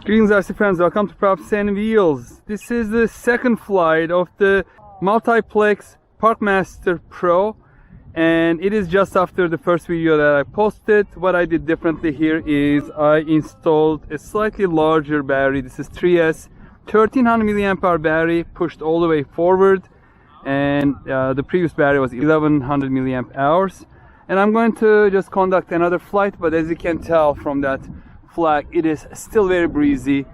Greetings RC friends, welcome to Props and Wheels. This is the second flight of the Multiplex ParkMaster PRO, and it is just after the first video that I posted. What I did differently here is I installed a slightly larger battery. This is 3S 1300 mAh battery, pushed all the way forward, and the previous battery was 1100 mAh. And I'm going to just conduct another flight, but as you can tell from that flag, it is still very breezy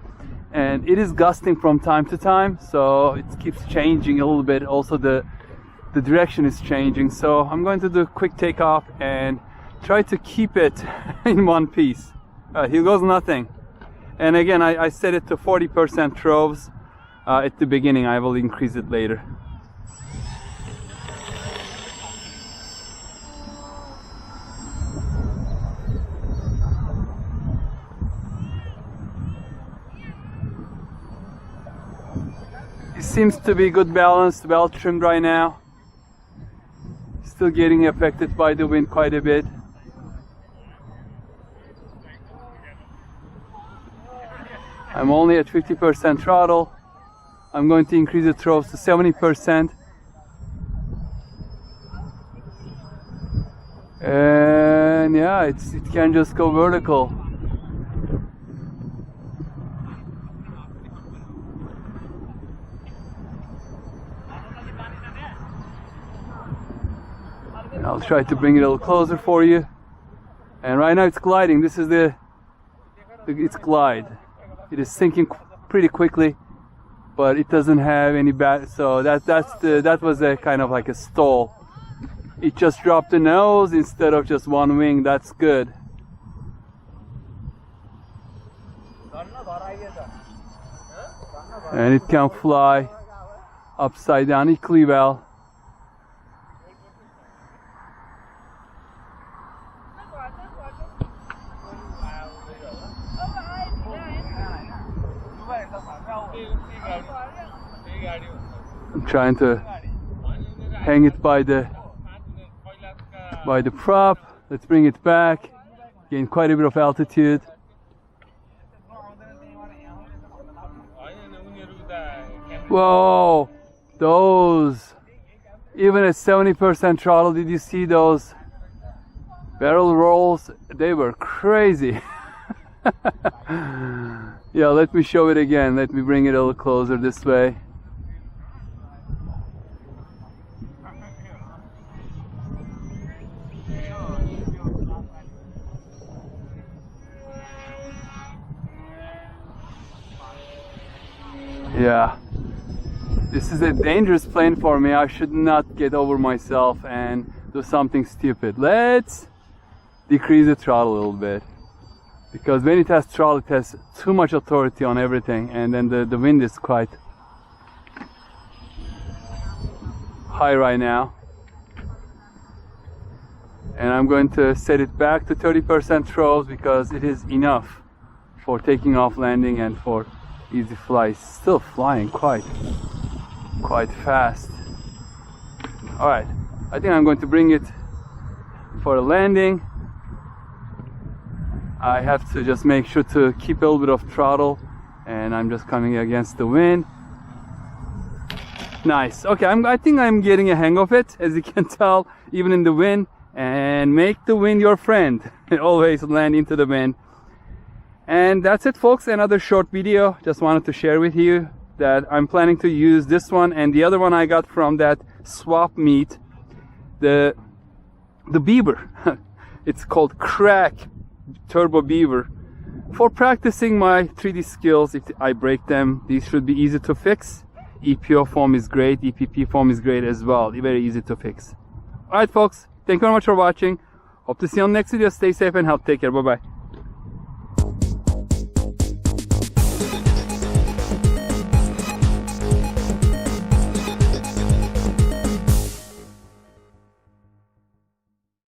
and it is gusting from time to time, so it keeps changing a little bit. Also the direction is changing, so I'm going to do a quick takeoff and try to keep it in one piece. Here goes nothing. And again, I set it to 40% throws at the beginning. I will increase it later. It seems to be good balanced, well trimmed right now. Still getting affected by the wind quite a bit. I'm only at 50% throttle. I'm going to increase the throws to 70%. And yeah, it can just go vertical. I'll try to bring it a little closer for you. And right now it's gliding. This is its glide. It is sinking pretty quickly, but it doesn't have any so that was a kind of like a stall. It just dropped the nose instead of just one wing. That's good. And it can fly upside down equally well. I'm trying to hang it by the prop. Let's bring it back. Gain quite a bit of altitude. Whoa! Those, even at 70% throttle, did you see those barrel rolls? They were crazy. Yeah, let me show it again. Let me bring it a little closer this way. Yeah, this is a dangerous plane for me. I should not get over myself and do something stupid. Let's decrease the throttle a little bit, because when it has throttle, it has too much authority on everything, and then the wind is quite high right now. And I'm going to set it back to 30% throws because it is enough for taking off, landing, and for easy flights. Still flying quite fast. All right, I think I'm going to bring it for a landing. I have to just make sure to keep a little bit of throttle, and I'm just coming against the wind. Nice. Okay, I think I'm getting a hang of it, as you can tell, even in the wind. And make the wind your friend. Always land into the wind. And that's it, folks. Another short video. Just wanted to share with you that I'm planning to use this one and the other one I got from that swapmeet, the Beaver. It's called Crack Turbo Beaver. For practicing my 3D skills, if I break them, these should be easy to fix. EPO foam is great, EPP foam is great as well. Very easy to fix. Alright folks, thank you very much for watching. Hope to see you on the next video. Stay safe and healthy. Take care. Bye bye.